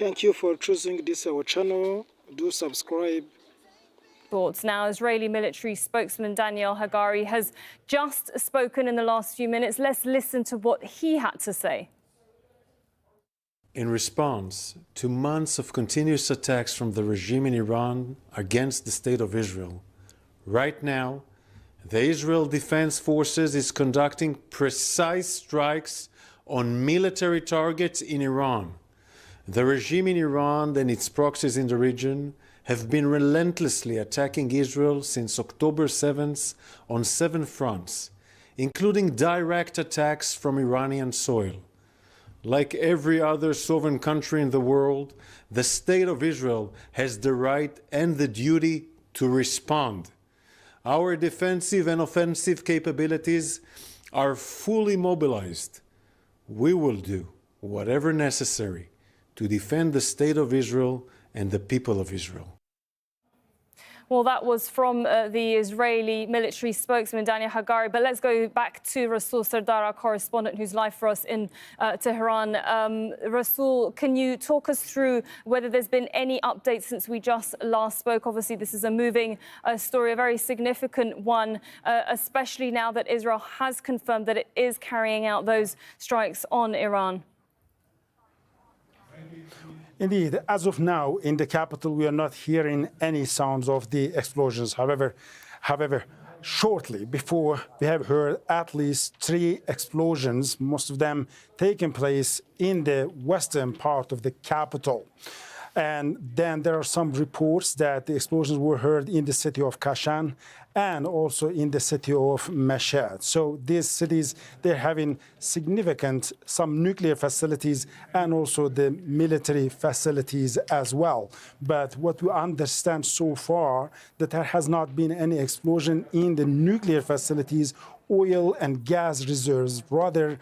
Thank you for choosing this our channel. Do subscribe. Thoughts. Now, Israeli military spokesman Daniel Hagari has just spoken in the last few minutes. Let's listen to what he had to say. In response to months of continuous attacks from the regime in Iran against the State of Israel, right now, the Israel Defense Forces is conducting precise strikes on military targets in Iran. The regime in Iran and its proxies in the region have been relentlessly attacking Israel since October 7th on 7 fronts, including direct attacks from Iranian soil. Like every other sovereign country in the world, the State of Israel has the right and the duty to respond. Our defensive and offensive capabilities are fully mobilized. We will do whatever necessary to defend the State of Israel and the people of Israel. Well, that was from the Israeli military spokesman, Daniel Hagari. But let's go back to Rasul Sardar, our correspondent who's live for us in Tehran. Rasul, can you talk us through whether there's been any updates since we just last spoke? Obviously, this is a moving story, a very significant one, especially now that Israel has confirmed that it is carrying out those strikes on Iran. Indeed, as of now, in the capital, we are not hearing any sounds of the explosions. However, shortly before, we have heard at least 3 explosions, most of them taking place in the western part of the capital. And then there are some reports that the explosions were heard in the city of Kashan and also in the city of Mashhad. So these cities, they're having significant, some nuclear facilities and also the military facilities as well. But what we understand so far, that there has not been any explosion in the nuclear facilities, oil and gas reserves. Rather,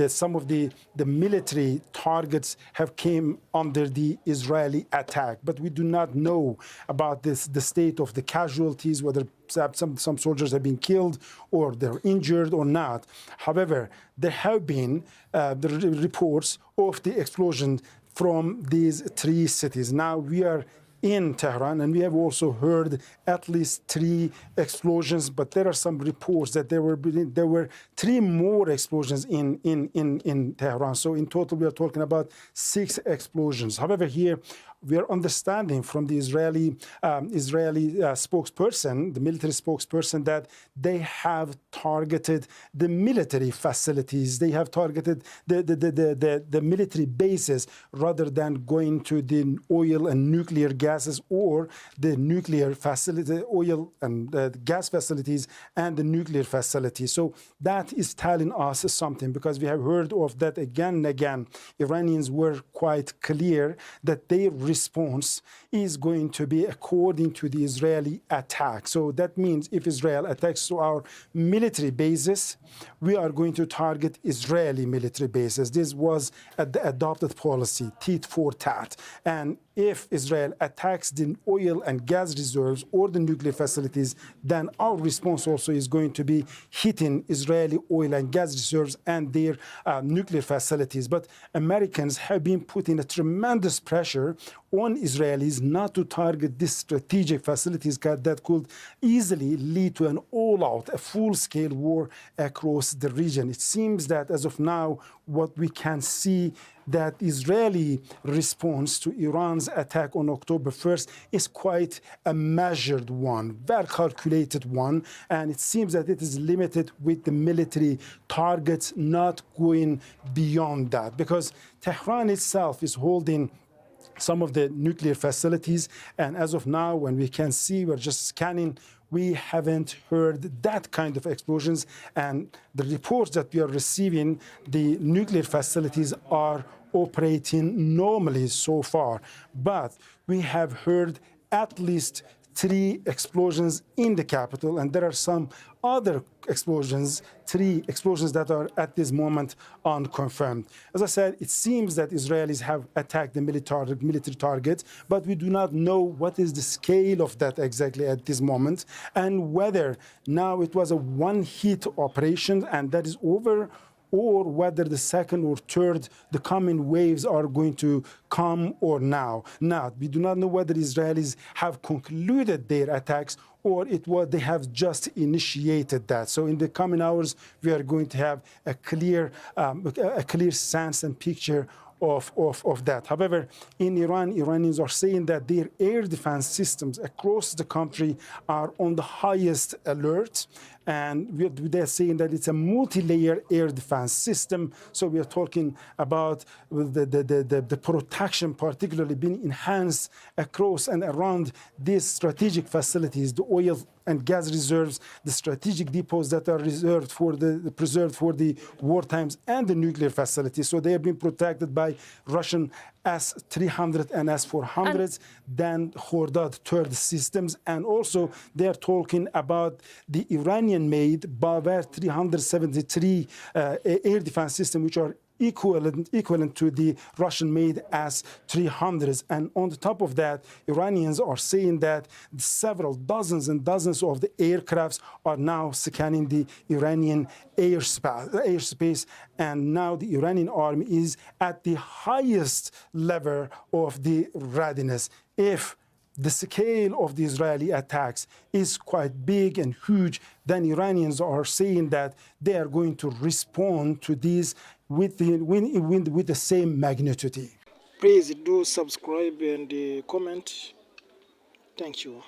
some of the military targets have came under the Israeli attack. But we do not know about the state of the casualties, whether some soldiers have been killed or they're injured or not. However, there have been the reports of the explosion from these 3 cities. Now we are in Tehran, and we have also heard at least 3 explosions, but there are some reports that there were 3 more explosions in Tehran. So in total, we are talking about 6 explosions. However, here we are understanding from the Israeli spokesperson, the military spokesperson, that they have targeted the military facilities. They have targeted the military bases rather than going to the oil and nuclear gases or the nuclear facility, oil and gas facilities and the nuclear facilities. So that is telling us something, because we have heard of that again and again. Iranians were quite clear that their response is going to be according to the Israeli attack. So that means if Israel attacks to our military bases, we are going to target Israeli military bases. This was the adopted policy, tit for tat. And if Israel attacks the oil and gas reserves or the nuclear facilities, then our response also is going to be hitting Israeli oil and gas reserves and their nuclear facilities. But Americans have been putting a tremendous pressure on Israelis not to target these strategic facilities that could easily lead to an all-out, a full-scale war across the region. It seems that as of now, what we can see, that Israeli response to Iran's attack on October 1st is quite a measured one, well calculated one, and it seems that it is limited with the military targets, not going beyond that, because Tehran itself is holding some of the nuclear facilities, and as of now, when we can see, we're just scanning, we haven't heard that kind of explosions, and the reports that we are receiving, the nuclear facilities are operating normally so far. But we have heard at least 3 explosions in the capital, and there are some other explosions, 3 explosions that are at this moment unconfirmed. As I said, it seems that Israelis have attacked the military targets, but we do not know what is the scale of that exactly at this moment, and whether now it was a one-hit operation and that is over, or whether the second or third, the coming waves are going to come or not. We do not know whether Israelis have concluded their attacks or they have just initiated that. So in the coming hours, we are going to have a clear sense and picture of that. However, in Iran, Iranians are saying that their air defense systems across the country are on the highest alert. And they're saying that it's a multi-layer air defense system. So we are talking about the protection particularly being enhanced across and around these strategic facilities, the oil and gas reserves, the strategic depots that are preserved for the war times, and the nuclear facilities. So they have been protected by Russian S-300 and S-400s, then Khordad third systems, and also they're talking about the Iranian-made Bavar 373 air defense system, which are equivalent to the Russian-made S-300s. And on the top of that, Iranians are saying that several dozens and dozens of the aircrafts are now scanning the Iranian airspace. And now the Iranian army is at the highest level of the readiness. If the scale of the Israeli attacks is quite big and huge, then Iranians are saying that they are going to respond to these with the same magnitude. Please do subscribe and comment. Thank you.